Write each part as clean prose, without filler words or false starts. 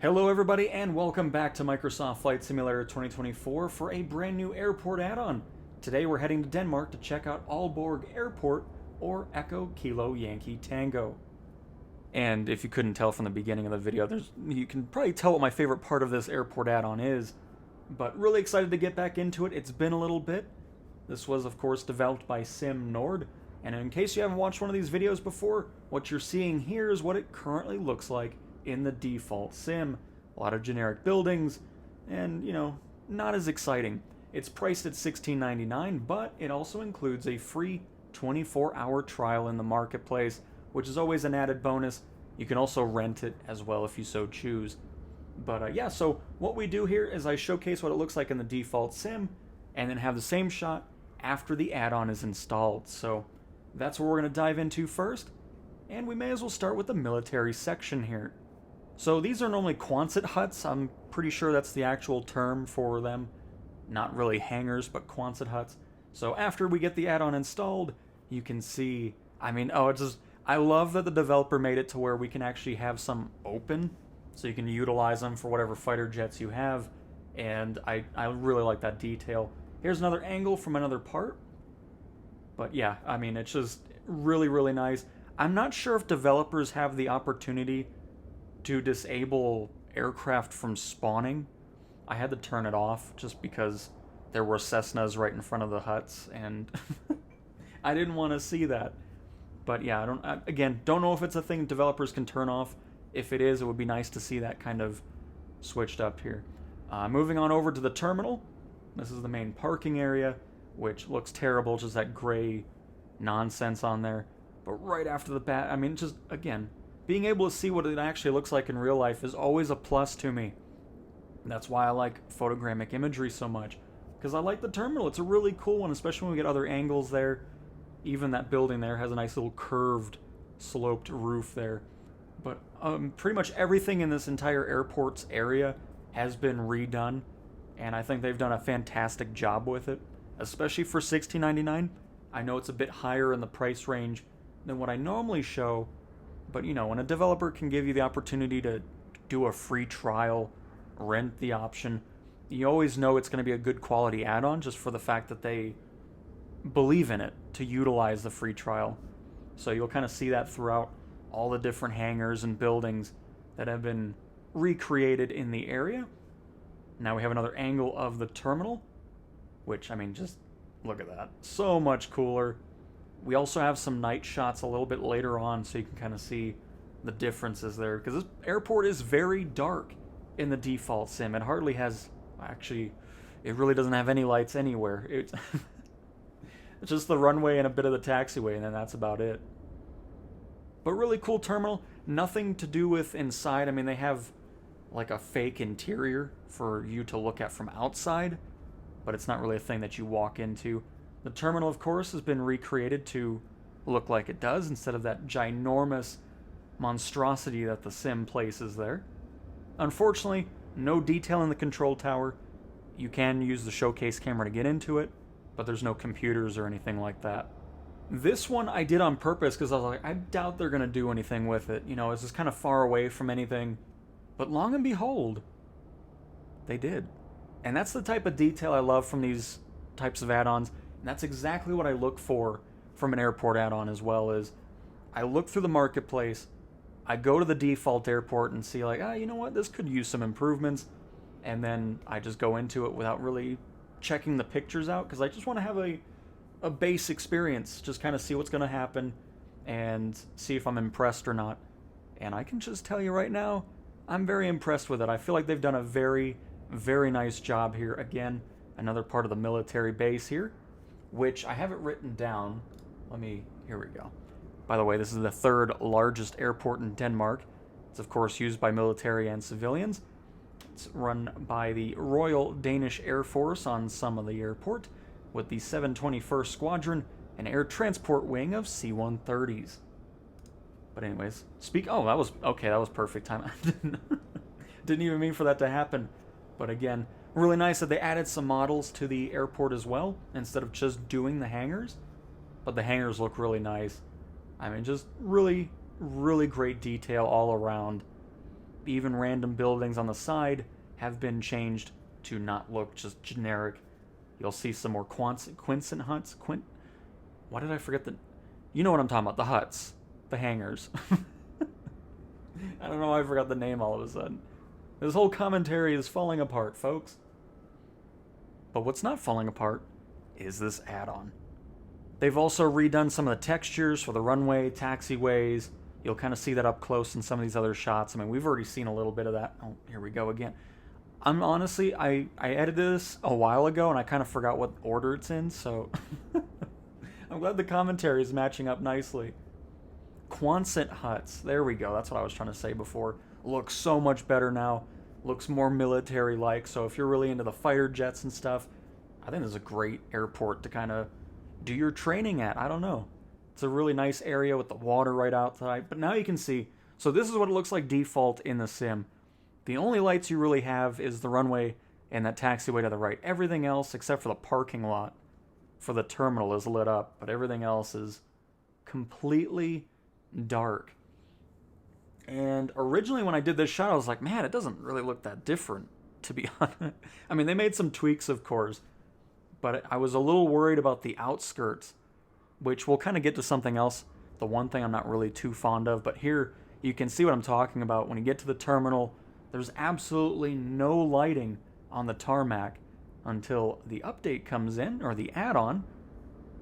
Hello everybody and welcome back to Microsoft Flight Simulator 2024 for a brand new airport add-on. Today we're heading to Denmark to check out Aalborg Airport, or Echo Kilo Yankee Tango. And if you couldn't tell from the beginning of the video, you can probably tell what my favorite part of this airport add-on is. But really excited to get back into it. It's been a little bit. This was of course developed by Sim Nord. And in case you haven't watched one of these videos before, what you're seeing here is what it currently looks like in the default sim. A lot of generic buildings, and, not as exciting. It's priced at $16.99, but it also includes a free 24-hour trial in the marketplace, which is always an added bonus. You can also rent it as well if you so choose. But yeah, so what we do here is I showcase what it looks like in the default sim, and then have the same shot after the add-on is installed. So that's what we're going to dive into first, and we may as well start with the military section here. So these are normally Quonset huts. I'm pretty sure that's the actual term for them. Not really hangars, but Quonset huts. So after we get the add-on installed, you can see, I love that the developer made it to where we can actually have some open, so you can utilize them for whatever fighter jets you have, and I really like that detail. Here's another angle from another part. But yeah, it's just really, really nice. I'm not sure if developers have the opportunity to disable aircraft from spawning. I had to turn it off just because there were Cessnas right in front of the huts, and I didn't want to see that. But yeah, don't know if it's a thing developers can turn off. If it is, it would be nice to see that kind of switched up here. Moving on over to the terminal. This is the main parking area, which looks terrible, just that gray nonsense on there. But right after the bat, just, again, being able to see what it actually looks like in real life is always a plus to me. That's why I like photogrammic imagery so much, because I like the terminal. It's a really cool one, especially when we get other angles there. Even that building there has a nice little curved, sloped roof there. But pretty much everything in this entire airport's area has been redone, and I think they've done a fantastic job with it, especially for $16.99. I know it's a bit higher in the price range than what I normally show, but when a developer can give you the opportunity to do a free trial, rent the option, you always know it's going to be a good quality add-on just for the fact that they believe in it to utilize the free trial. So you'll kind of see that throughout all the different hangars and buildings that have been recreated in the area. Now we have another angle of the terminal, which, just look at that. So much cooler. We also have some night shots a little bit later on, so you can kind of see the differences there, because this airport is very dark in the default sim. It hardly has, actually, it really doesn't have any lights anywhere. It's just the runway and a bit of the taxiway, and then that's about it. But really cool terminal. Nothing to do with inside. They have like a fake interior for you to look at from outside, but it's not really a thing that you walk into. The terminal, of course, has been recreated to look like it does, instead of that ginormous monstrosity that the sim places there. Unfortunately, no detail in the control tower. You can use the showcase camera to get into it, but there's no computers or anything like that. This one I did on purpose because I was like, I doubt they're going to do anything with it. It's just kind of far away from anything. But long and behold, they did. And that's the type of detail I love from these types of add-ons. And that's exactly what I look for from an airport add-on as well. Is I look through the marketplace, I go to the default airport and see like, you know what, this could use some improvements. And then I just go into it without really checking the pictures out, because I just want to have a base experience, just kind of see what's going to happen and see if I'm impressed or not. And I can just tell you right now, I'm very impressed with it. I feel like they've done a very, very nice job here. Again, another part of the military base here, which I have it written down. Here we go. By the way, this is the third largest airport in Denmark. It's of course used by military and civilians. It's run by the Royal Danish Air Force on some of the airport, with the 721st Squadron and Air Transport Wing of C-130s. But anyways, that was perfect time. Didn't even mean for that to happen. But again, really nice that they added some models to the airport as well, instead of just doing the hangars. But the hangars look really nice. Just really, really great detail all around. even random buildings on the side have been changed to not look just generic. You'll see some more Quinson huts. Why did I forget the... You know what I'm talking about. The huts. The hangars. I don't know why I forgot the name all of a sudden. This whole commentary is falling apart, folks. But what's not falling apart is this add-on. They've also redone some of the textures for the runway, taxiways. You'll kind of see that up close in some of these other shots. I mean, we've already seen a little bit of that. Oh, here we go again. I'm honestly, I edited this a while ago, and I kind of forgot what order it's in, so... I'm glad the commentary is matching up nicely. Quonset huts. There we go. That's what I was trying to say before. Looks so much better now. Looks more military-like, so if you're really into the fighter jets and stuff, I think this is a great airport to kind of do your training at. I don't know. It's a really nice area with the water right outside. But now you can see, so this is what it looks like default in the sim. The only lights you really have is the runway and that taxiway to the right. Everything else, except for the parking lot for the terminal, is lit up, but everything else is completely dark. And originally when I did this shot, I was like, man, it doesn't really look that different, to be honest. I mean, they made some tweaks, of course, but I was a little worried about the outskirts, which we'll kind of get to something else. The one thing I'm not really too fond of, but here you can see what I'm talking about. When you get to the terminal, there's absolutely no lighting on the tarmac until the update comes in, or the add-on.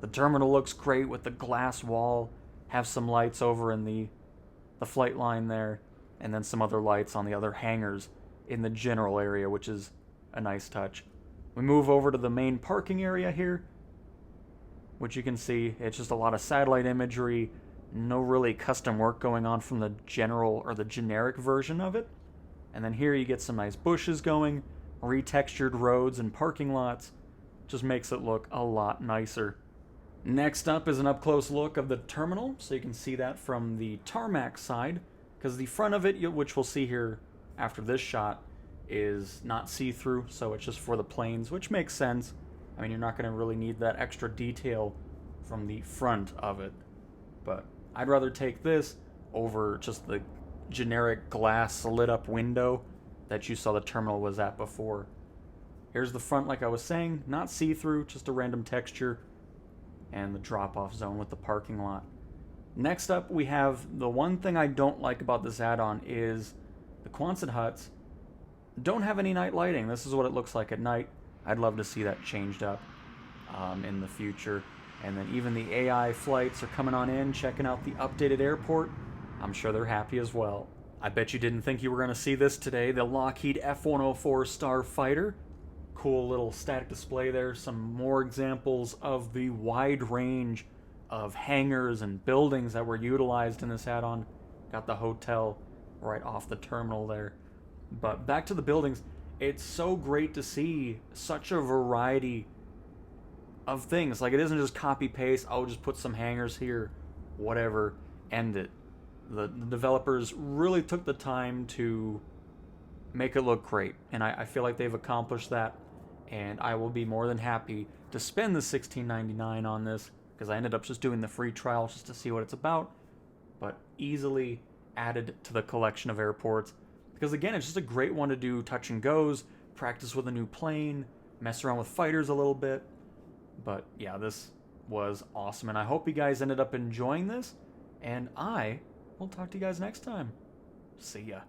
The terminal looks great with the glass wall, have some lights over in the flight line there, and then some other lights on the other hangars in the general area, which is a nice touch. We move over to the main parking area here, which you can see, it's just a lot of satellite imagery, no really custom work going on from the general or the generic version of it. And then here you get some nice bushes going, retextured roads and parking lots. Just makes it look a lot nicer. Next up is an up-close look of the terminal, so you can see that from the tarmac side, because the front of it, which we'll see here after this shot, is not see-through, so it's just for the planes, which makes sense. I mean, you're not going to really need that extra detail from the front of it, but I'd rather take this over just the generic glass lit-up window that you saw the terminal was at before. Here's the front, like I was saying, not see-through, just a random texture, and the drop-off zone with the parking lot. Next up, we have the one thing I don't like about this add-on is the Quonset huts don't have any night lighting. This is what it looks like at night. I'd love to see that changed up in the future. And then even the AI flights are coming on in, checking out the updated airport. I'm sure they're happy as well. I bet you didn't think you were going to see this today. The Lockheed F-104 Starfighter. Cool little static display there. Some more examples of the wide range of hangars and buildings that were utilized in this add-on. Got the hotel right off the terminal there. But back to the buildings. It's so great to see such a variety of things. Like, it isn't just copy-paste, I'll just put some hangars here, whatever, end it. The developers really took the time to make it look great, and I feel like they've accomplished that, and I will be more than happy to spend the $16.99 on this, because I ended up just doing the free trial just to see what it's about, but easily added to the collection of airports, because again, it's just a great one to do touch and goes, practice with a new plane, mess around with fighters a little bit. But yeah, this was awesome, and I hope you guys ended up enjoying this, and I will talk to you guys next time. See ya.